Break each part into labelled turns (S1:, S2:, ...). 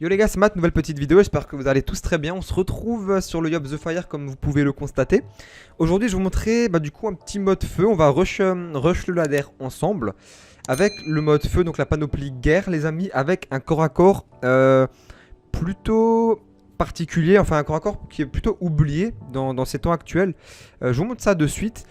S1: Yo les gars, c'est Matt, nouvelle petite vidéo, j'espère que vous allez tous très bien. On se retrouve sur le Yob The Fire comme vous pouvez le constater. Aujourd'hui je vais vous montrer du coup un petit mode feu. On va rush le ladder ensemble avec le mode feu, donc la panoplie guerre les amis, avec un corps à corps plutôt particulier, enfin un corps à corps qui est plutôt oublié dans ces temps actuels. Je vous montre ça de suite.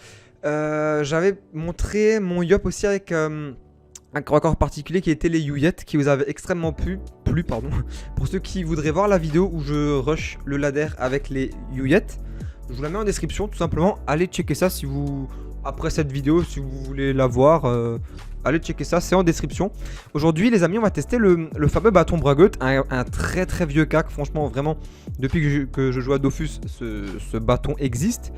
S1: J'avais montré mon Yop aussi avec un corps à corps particulier qui était les Yuyettes, qui vous avait extrêmement plu, pardon. Pour ceux qui voudraient voir la vidéo où je rush le ladder avec les Yuyettes, je vous la mets en description tout simplement. Allez checker ça si vous, après cette vidéo, si vous voulez la voir, allez checker ça, c'est en description. Aujourd'hui les amis, on va tester le fameux bâton Bragot, un très très vieux cac. Franchement vraiment, depuis que je joue à Dofus, ce bâton existe.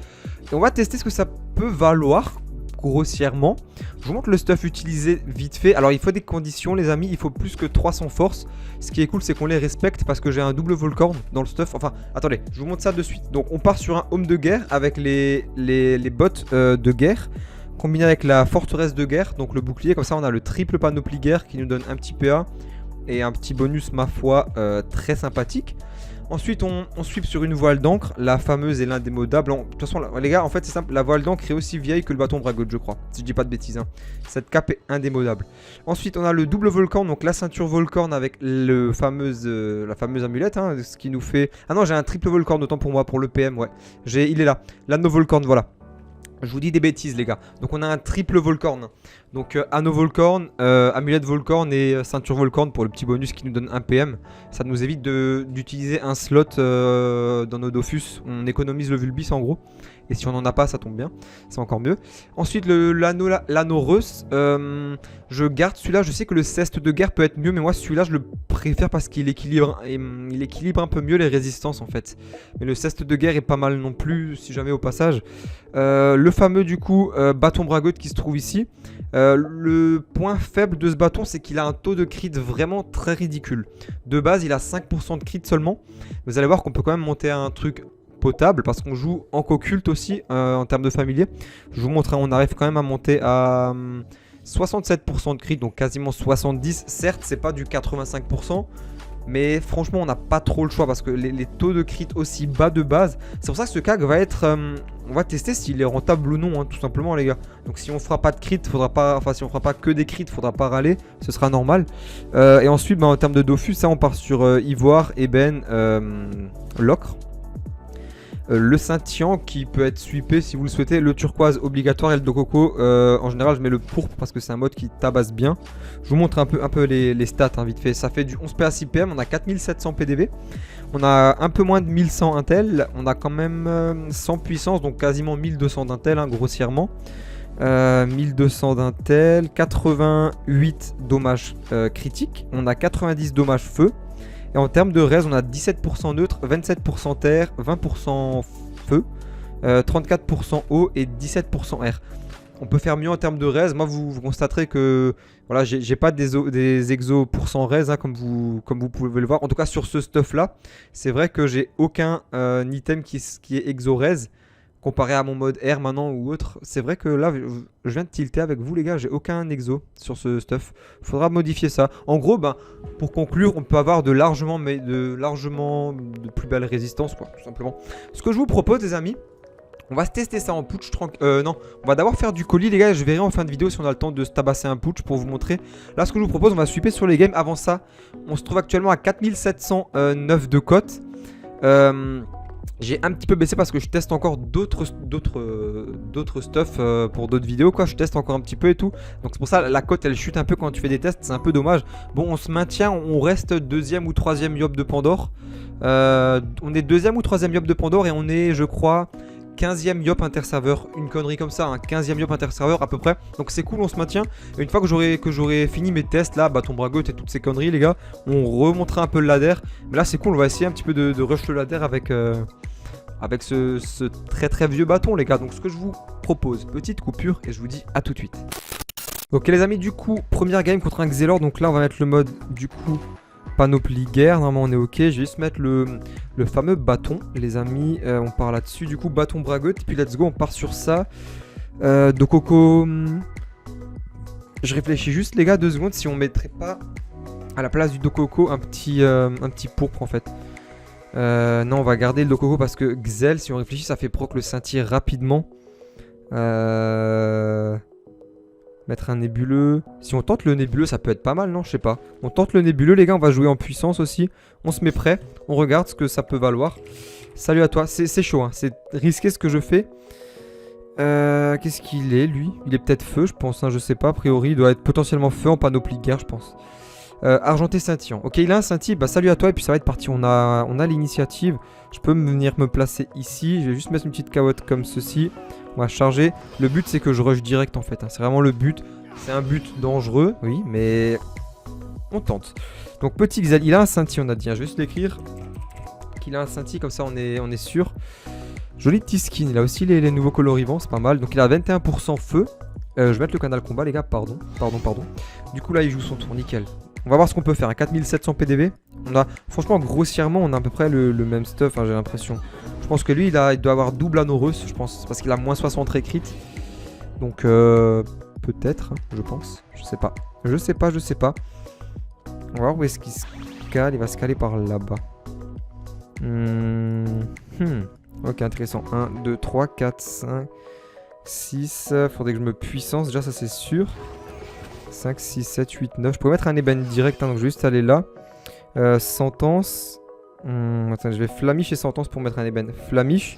S1: Et on va tester ce que ça peut valoir grossièrement. Je vous montre le stuff utilisé vite fait. Alors il faut des conditions les amis, il faut plus que 300 force. Ce qui est cool c'est qu'on les respecte parce que j'ai un double Volcorn dans le stuff. Enfin attendez, je vous montre ça de suite. Donc on part sur un home de guerre avec les bottes de guerre combiné avec la forteresse de guerre, donc le bouclier. Comme ça on a le triple panoplie guerre qui nous donne un petit PA et un petit bonus ma foi très sympathique. Ensuite on sweep sur une voile d'encre, la fameuse et l'indémodable. De toute façon les gars, en fait c'est simple, la voile d'encre est aussi vieille que le bâton Bragot je crois, si je dis pas de bêtises hein. Cette cape est indémodable. Ensuite on a le double Volcorn, donc la ceinture Volcorn avec la fameuse amulette hein, ce qui nous fait... Ah non, j'ai un triple Volcorn autant pour moi, pour le PM, ouais. Il est là, l'anneau Volcorn, voilà. Je vous dis des bêtises les gars. Donc on a un triple Volcorn. Donc anneau Volcorn, amulette Volcorn et ceinture Volcorn pour le petit bonus qui nous donne un PM. Ça nous évite d'utiliser un slot dans nos Dofus. On économise le Vulbis en gros. Et si on n'en a pas, ça tombe bien. C'est encore mieux. Ensuite l'anneau Reus. Je garde celui-là. Je sais que le ceste de guerre peut être mieux. Mais moi celui-là je le préfère parce qu'il équilibre un peu mieux les résistances en fait. Mais le ceste de guerre est pas mal non plus si jamais au passage. Le fameux du coup bâton Bragot qui se trouve ici. Le point faible de ce bâton c'est qu'il a un taux de crit vraiment très ridicule. De base il a 5% de crit seulement. Vous allez voir qu'on peut quand même monter à un truc potable parce qu'on joue en occulte aussi en termes de familier. Je vous montre, on arrive quand même à monter à 67% de crit, donc quasiment 70%. Certes c'est pas du 85%. Mais franchement on n'a pas trop le choix parce que les taux de crit aussi bas de base. C'est pour ça que ce CAG va être... on va tester s'il est rentable ou non hein, tout simplement les gars. Donc si on fera pas de crit, faudra pas... Enfin si on fera pas que des crits, faudra pas râler. Ce sera normal. Et ensuite en termes de Dofus, ça on part sur ivoire, ébène, l'ocre. Le scintillant qui peut être sweepé si vous le souhaitez. Le turquoise obligatoire et le dococo. En général je mets le pourpre parce que c'est un mode qui tabasse bien. Je vous montre un peu les stats hein, vite fait. Ça fait du 11 PA 6 PM. On a 4700 PDV. On a un peu moins de 1100 intel. On a quand même 100 puissance. Donc quasiment 1200 d'intel hein, grossièrement. 1200 d'intel. 88 dommages critiques. On a 90 dommages feu. Et en termes de res, on a 17% neutre, 27% terre, 20% feu, 34% eau et 17% air. On peut faire mieux en termes de res. Moi, vous constaterez que voilà, j'ai pas des exos % res hein, comme vous pouvez le voir. En tout cas, sur ce stuff là, c'est vrai que j'ai aucun item qui est exo res. Comparé à mon mode air maintenant ou autre, c'est vrai que là je viens de tilter avec vous les gars, j'ai aucun exo sur ce stuff. Faudra modifier ça. En gros, pour conclure, on peut avoir de largement de plus belles résistances quoi, tout simplement. Ce que je vous propose les amis, on va se tester ça en putsch non, on va d'abord faire du colis les gars, je verrai en fin de vidéo si on a le temps de se tabasser un putsch pour vous montrer. Là ce que je vous propose, on va sweeper sur les games. Avant ça, on se trouve actuellement à 4709 de cote. J'ai un petit peu baissé parce que je teste encore d'autres stuff pour d'autres vidéos quoi. Je teste encore un petit peu et tout. Donc c'est pour ça la cote elle chute un peu quand tu fais des tests. C'est un peu dommage. Bon on se maintient, on reste deuxième ou troisième Yob de Pandore. On est deuxième ou troisième Yob de Pandore et on est je crois 15e Yop interserveur, une connerie comme ça, hein, 15e Yop interserveur à peu près. Donc c'est cool, on se maintient. Et une fois que j'aurai fini mes tests là, bâton Bragot et toutes ces conneries les gars, on remontera un peu le ladder. Mais là c'est cool, on va essayer un petit peu de rush le ladder avec ce très très vieux bâton les gars. Donc ce que je vous propose, petite coupure et je vous dis à tout de suite. Ok les amis, du coup première game contre un Xelor. Donc là on va mettre le mode du coup panoplie guerre, normalement on est ok. Je vais juste mettre le fameux bâton les amis, on part là-dessus. Du coup bâton Bragot et puis let's go, on part sur ça. De coco. Je réfléchis juste les gars 2 secondes si on mettrait pas À la place du Dokoko, un petit pourpre en fait. Non, on va garder le Dokoko parce que Xel, si on réfléchit, ça fait proc le scintille rapidement. Mettre un nébuleux. Si on tente le nébuleux, ça peut être pas mal, non? Je sais pas. On tente le nébuleux, les gars, on va jouer en puissance aussi. On se met prêt, on regarde ce que ça peut valoir. Salut à toi, c'est chaud, hein. C'est risqué ce que je fais. Qu'est-ce qu'il est, lui? Il est peut-être feu, je pense, hein, je sais pas. A priori, il doit être potentiellement feu en panoplie de guerre, je pense. Argenté scintillant. Ok, il a un scintille. Bah, salut à toi. Et puis, ça va être parti. On a l'initiative. Je peux venir me placer ici. Je vais juste mettre une petite carotte comme ceci. On va charger. Le but, c'est que je rush direct, en fait, hein. C'est vraiment le but. C'est un but dangereux, oui, mais on tente. Donc, petit Xel, il a un scintille, on a dit, hein. Je vais juste l'écrire. Qu'il a un scintille, comme ça, on est sûr. Joli petit skin. Il a aussi les nouveaux colorivants, c'est pas mal. Donc, il a 21% feu. Je vais mettre le canal combat, les gars, pardon. Du coup, là, il joue son tour, nickel. On va voir ce qu'on peut faire, 4700 PDV. On a, franchement, grossièrement, on a à peu près le même stuff, hein, j'ai l'impression. Je pense que lui, il doit avoir double Anorus, je pense, parce qu'il a moins 60 récrit. Donc, peut-être, hein, je pense. Je sais pas. Je sais pas. On va voir où est-ce qu'il se cale. Il va se caler par là-bas. Ok, intéressant. 1, 2, 3, 4, 5, 6. Faudrait que je me puissance, déjà, ça c'est sûr. 5, 6, 7, 8, 9. Je pourrais mettre un ébène direct, hein, donc je vais juste aller là. Sentence. Attends, je vais flamiche et sentence pour mettre un ébène. Flamiche.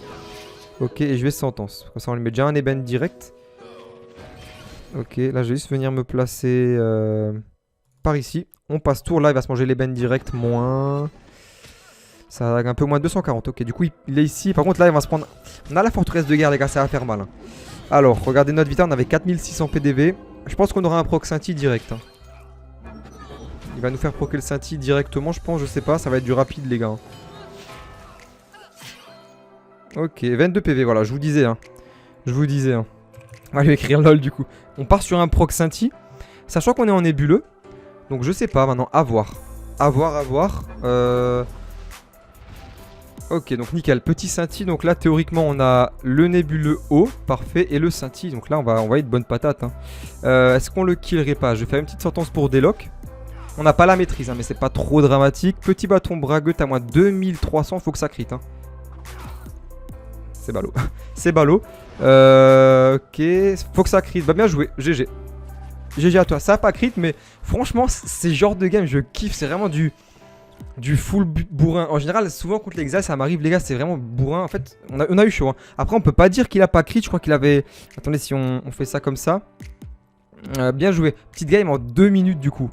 S1: Ok, et je vais sentence. Comme ça, on lui met déjà un ébène direct. Ok, là, je vais juste venir me placer par ici. On passe tour. Là, il va se manger l'ébène direct. Moins. Ça a un peu moins de 240. Ok, du coup, il est ici. Par contre, là, il va se prendre. On a la forteresse de guerre, les gars, ça va faire mal, hein. Alors, regardez notre vita, on avait 4600 PDV. Je pense qu'on aura un proc scintille direct, hein. Il va nous faire proc le scintille directement, je pense, je sais pas. Ça va être du rapide, les gars. Ok, 22 PV, voilà, je vous disais, hein. On va lui écrire LOL, du coup. On part sur un proc scintille. Sachant qu'on est en nébuleux. Donc, je sais pas, maintenant, à voir. À voir. Ok, donc nickel, petit scintille. Donc là, théoriquement, on a le nébuleux haut, parfait, et le scintille. Donc là, on va envoyer de bonnes patates, hein. Est-ce qu'on le killerait pas? Je vais faire une petite sentence pour déloc. On n'a pas la maîtrise, hein, mais c'est pas trop dramatique. Petit bâton bragueux, à moins 2300, faut que ça crit, hein. C'est ballot. C'est ballot. Ok, faut que ça crit. Bah bien joué, GG. GG à toi. Ça a pas crit, mais franchement, ces genres de game, je kiffe. C'est vraiment du full bourrin. En général, souvent contre l'exal, ça m'arrive, les gars, c'est vraiment bourrin. En fait, on a eu chaud, hein. Après, on peut pas dire qu'il a pas crit. Je crois qu'il avait. Attendez, si on fait ça comme ça. Bien joué. Petite game en 2 minutes, du coup.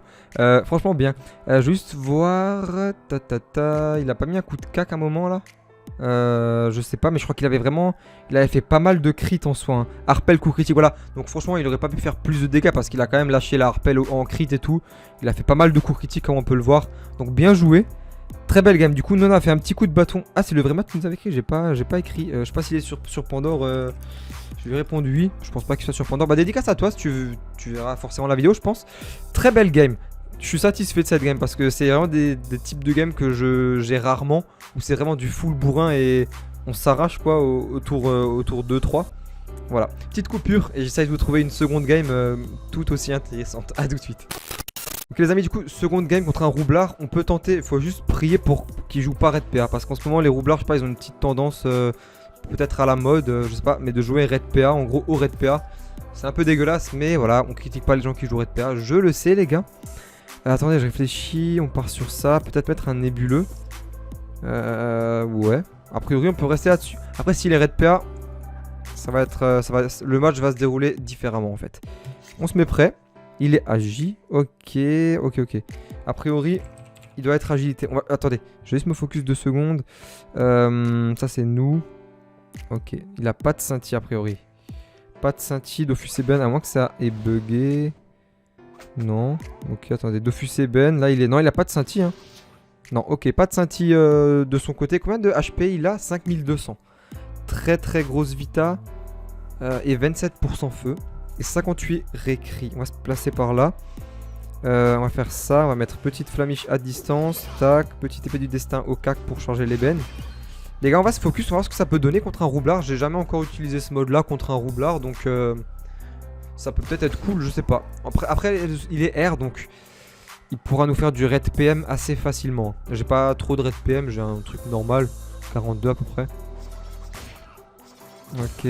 S1: Franchement, bien. Juste voir. Il a pas mis un coup de cac à un moment là? Je sais pas, mais je crois qu'il avait vraiment. Il avait fait pas mal de crit en soi, hein. Harpel, coup critique, voilà. Donc, franchement, il aurait pas pu faire plus de dégâts parce qu'il a quand même lâché la Harpel en crit et tout. Il a fait pas mal de coups critiques, comme on peut le voir. Donc, bien joué. Très belle game. Du coup, Nona a fait un petit coup de bâton. Ah, c'est le vrai match que nous avait écrit. J'ai pas écrit. Je sais pas s'il est sur Pandore. Je lui ai répondu oui. Je pense pas qu'il soit sur Pandore. Bah, dédicace à toi si tu verras forcément la vidéo, je pense. Très belle game. Je suis satisfait de cette game parce que c'est vraiment des types de game que j'ai rarement. Où c'est vraiment du full bourrin et on s'arrache quoi autour 2-3. Voilà. Petite coupure et j'essaye de vous trouver une seconde game tout aussi intéressante. A tout de suite. Ok les amis, du coup, seconde game contre un roublard. On peut tenter, il faut juste prier pour qu'il joue pas Red PA. Parce qu'en ce moment, les roublards, je sais pas, ils ont une petite tendance peut-être à la mode, je sais pas, mais de jouer Red PA, en gros au Red PA. C'est un peu dégueulasse, mais voilà, on critique pas les gens qui jouent Red PA. Je le sais, les gars. Attendez, je réfléchis, on part sur ça. Peut-être mettre un nébuleux. Ouais. A priori, on peut rester là-dessus. Après, s'il est Red PA, le match va se dérouler différemment en fait. On se met prêt. Il est agi. Ok. A priori, il doit être agilité. Attendez, je vais juste me focus 2 secondes. Ça, c'est nous. Ok. Il a pas de scintille a priori. Pas de scintille. Dofus Eben, à moins que ça ait bugué. Non. Ok, attendez. Dofus Eben. Là, il est. Non, il a pas de scintille, hein. Non, ok. Pas de scintille de son côté. Combien de HP il a? 5200. Très grosse vita. Et 27% feu. Et 58 récrit. On va se placer par là. On va faire ça. On va mettre petite flamiche à distance. Tac. Petite épée du destin au cac pour charger l'ébène. Les gars, on va se focus. On va voir ce que ça peut donner contre un roublard. J'ai jamais encore utilisé ce mode là contre un roublard. Donc ça peut peut-être être cool. Je sais pas. Après il est R. Donc il pourra nous faire du red PM assez facilement. J'ai pas trop de red PM, j'ai un truc normal, 42 à peu près. Ok,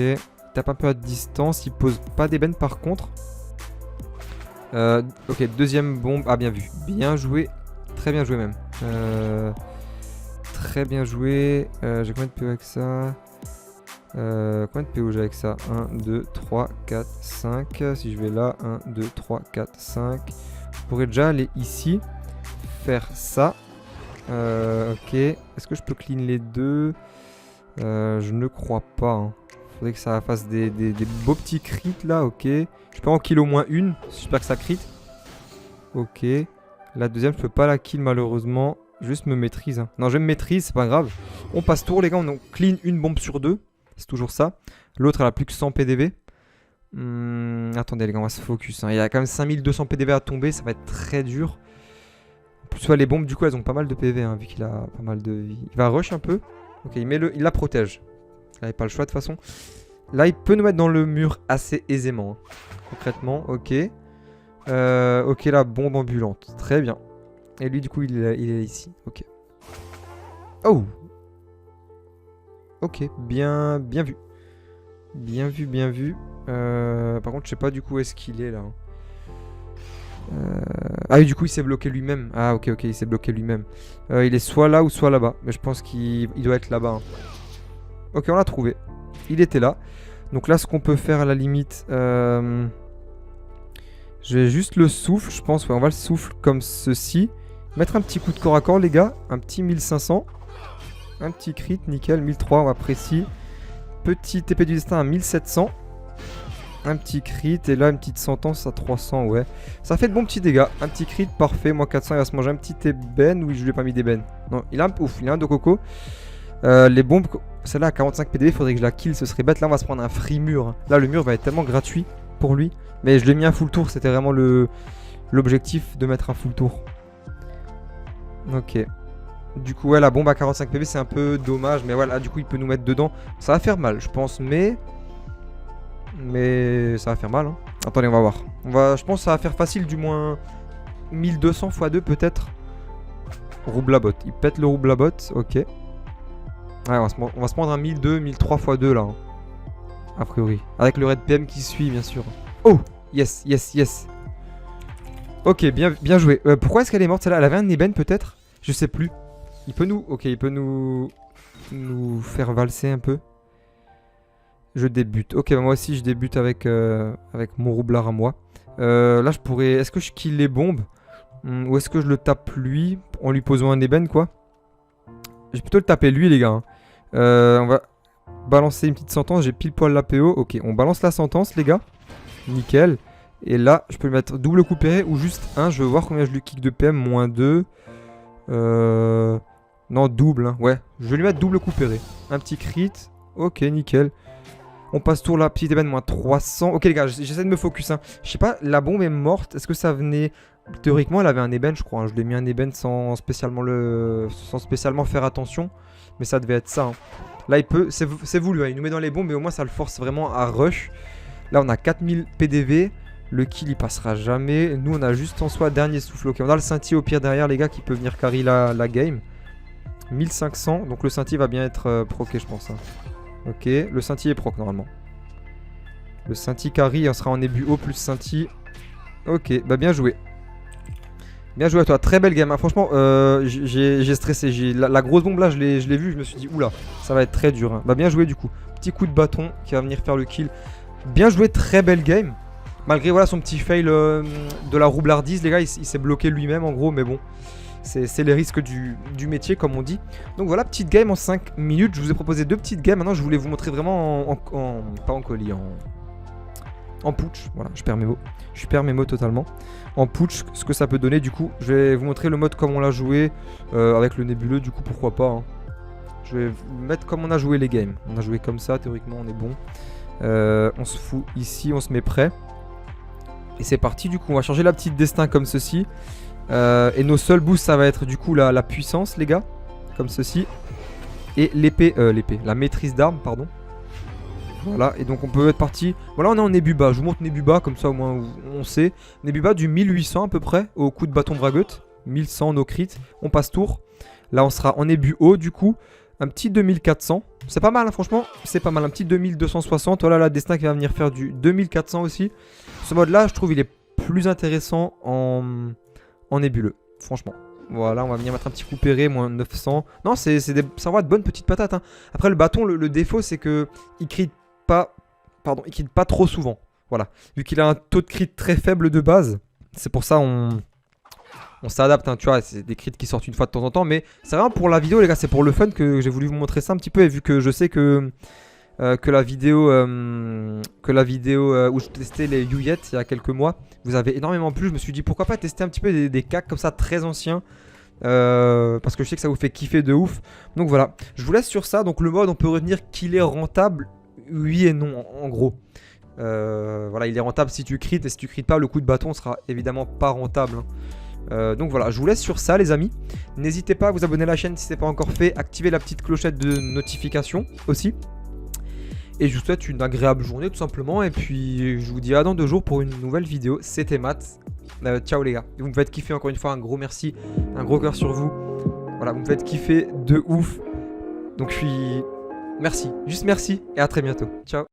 S1: tape un peu à distance, il pose pas d'ébène par contre. Ok, deuxième bombe, ah bien vu, bien joué, très bien joué même. Très bien joué, j'ai combien de PO avec ça? Combien de PO j'ai avec ça? 1, 2, 3, 4, 5. Si je vais là, 1, 2, 3, 4, 5. Je pourrais déjà aller ici, faire ça. Ok, est-ce que je peux clean les deux? Je ne crois pas. Hein. Faudrait que ça fasse des beaux petits crits là, ok. Je peux en kill au moins une, j'espère que ça crit. Ok, la deuxième je peux pas la kill malheureusement. Juste me maîtrise. Hein. Non, je me maîtrise, c'est pas grave. On passe tour les gars, on clean une bombe sur deux. C'est toujours ça. L'autre elle a plus que 100 PDV. Attendez les gars, on va se focus. Hein. Il y a quand même 5200 PDV à tomber, ça va être très dur. En plus, ouais, les bombes du coup elles ont pas mal de PV hein, vu qu'il a pas mal de vie. Il va rush un peu. Ok, il la protège. Il n'avait pas le choix de toute façon. Là, il peut nous mettre dans le mur assez aisément. Hein. Concrètement, ok. Ok, la bombe ambulante. Très bien. Et lui, du coup, il est ici. Ok. Oh! Ok, bien vu. Bien vu, bien vu. Par contre, je sais pas du coup où est-ce qu'il est là. Ah oui, du coup, il s'est bloqué lui-même. Ah, ok, il s'est bloqué lui-même. Il est soit là ou soit là-bas. Mais je pense qu'il doit être là-bas. Hein. Ok, on l'a trouvé. Il était là. Donc là, ce qu'on peut faire à la limite... je vais juste le souffle, je pense. Ouais, on va le souffle comme ceci. Mettre un petit coup de corps à corps, les gars. Un petit 1500. Un petit crit, nickel. 1003, on va précis. Petit épée du destin à 1700. Un petit crit. Et là, une petite sentence à 300, ouais. Ça fait de bons petits dégâts. Un petit crit, parfait. Moi, 400, il va se manger un petit ébène. Oui, je lui ai pas mis d'ébène. Non, il a un... Ouf, il a un de coco. Les bombes... Celle-là à 45 PDV, il faudrait que je la kill. Ce serait bête. Là, on va se prendre un free mur. Là, le mur va être tellement gratuit pour lui. Mais je l'ai mis un full tour. C'était vraiment l'objectif de mettre un full tour. Ok. Du coup, ouais, la bombe à 45 PV, c'est un peu dommage. Mais voilà, du coup, il peut nous mettre dedans. Ça va faire mal, je pense. Mais ça va faire mal. Hein. Attendez, on va voir. Je pense que ça va faire facile, du moins 1200 x 2 peut-être. Roublabot. Il pète le roublabot. Ok. Ouais, on va se prendre un 1002, 1003 x 2 là. Hein. A priori. Avec le red PM qui suit, bien sûr. Oh! Yes. Ok, bien joué. Pourquoi est-ce qu'elle est morte celle-là? Elle avait un ébène peut-être? Je sais plus. Il peut nous... Ok, il peut nous faire valser un peu. Je débute. Ok, bah moi aussi je débute avec mon roublard à moi. Là je pourrais... Est-ce que je kill les bombes? Ou est-ce que je le tape lui en lui posant un ébène quoi? Je vais plutôt le taper lui les gars. Hein. On va balancer une petite sentence. J'ai pile poil l'APO. Ok, on balance la sentence les gars. Nickel. Et là je peux lui mettre double coup péré ou juste 1. Je veux voir combien je lui kick de PM. Moins 2. Non, double. Hein. Ouais, je vais lui mettre double coup péré. Un petit crit. Ok, nickel. On passe tour là, petit ébène, moins 300. Ok les gars, j'essaie de me focus. Hein. Je sais pas, la bombe est morte. Est-ce que ça venait... Théoriquement, elle avait un ébène, je crois. Hein. Je l'ai mis un ébène sans spécialement faire attention. Mais ça devait être ça. Hein. Là, il peut... C'est voulu, hein. Il nous met dans les bombes, mais au moins, ça le force vraiment à rush. Là, on a 4000 PDV. Le kill, il passera jamais. Nous, on a juste en soi dernier souffle. Ok, on a le scintille au pire derrière, les gars, qui peut venir carry la game. 1500. Donc, le scintille va bien être proqué, je pense. Hein. Ok, le scintille est proc normalement. Le scintille carry, on sera en ébu haut plus scintille. Ok, bah bien joué. Bien joué à toi, très belle game. Hein. Franchement, j'ai stressé. La grosse bombe là, je l'ai vue, je me suis dit, oula, ça va être très dur. Hein. Bah bien joué du coup. Petit coup de bâton qui va venir faire le kill. Bien joué, très belle game. Malgré voilà son petit fail de la roublardise, les gars, il s'est bloqué lui-même en gros, mais bon. C'est les risques du métier comme on dit. Donc voilà, petite game en 5 minutes. Je vous ai proposé 2 petites games. Maintenant je voulais vous montrer vraiment pas en colis, en putsch. Voilà, je perds mes mots totalement. En putsch, ce que ça peut donner du coup. Je vais vous montrer le mode comme on l'a joué avec le nébuleux du coup, pourquoi pas. Hein. Je vais vous mettre comme on a joué les games. On a joué comme ça, théoriquement on est bon. On se fout ici, on se met prêt. Et c'est parti du coup, on va changer la petite destin comme ceci. Et nos seuls boosts ça va être du coup la puissance les gars. Comme ceci. Et l'épée, la maîtrise d'armes pardon. Voilà, et donc on peut être parti. Voilà, on est en Nebuba. Je vous montre Nebuba, comme ça au moins on sait. Nebuba du 1800 à peu près, au coup de bâton braguette. 1100 no crit. On passe tour. Là, on sera en Nébu haut, du coup. Un petit 2400. C'est pas mal, hein, franchement. C'est pas mal. Un petit 2260. Voilà, la Destin qui va venir faire du 2400 aussi. Ce mode-là, je trouve, il est plus intéressant en nébuleux. Franchement. Voilà, on va venir mettre un petit coup péré, moins 900. Non, ça va de bonnes petites patates. Hein. Après, le bâton, le défaut, c'est que il crit pas. Pardon, il crit pas trop souvent. Voilà. Vu qu'il a un taux de crit très faible de base. C'est pour ça on s'adapte, hein, tu vois, c'est des crits qui sortent une fois de temps en temps, mais c'est vraiment pour la vidéo, les gars, c'est pour le fun que j'ai voulu vous montrer ça un petit peu, et vu que je sais que la vidéo, où je testais les Yuyet il y a quelques mois, vous avez énormément plu, je me suis dit pourquoi pas tester un petit peu des cacks comme ça très anciens, parce que je sais que ça vous fait kiffer de ouf. Donc voilà, je vous laisse sur ça. Donc le mode, on peut retenir qu'il est rentable, oui et non, en gros. Voilà, il est rentable si tu crites, et si tu crites pas, le coup de bâton sera évidemment pas rentable, hein. Donc voilà, je vous laisse sur ça les amis. N'hésitez pas à vous abonner à la chaîne si ce n'est pas encore fait. Activez la petite clochette de notification aussi. Et je vous souhaite une agréable journée tout simplement. Et puis je vous dis à dans 2 jours pour une nouvelle vidéo. C'était Matt. Ciao les gars. Vous me faites kiffer encore une fois. Un gros merci. Un gros cœur sur vous. Voilà, vous me faites kiffer de ouf. Donc je suis... Merci. Juste merci. Et à très bientôt. Ciao.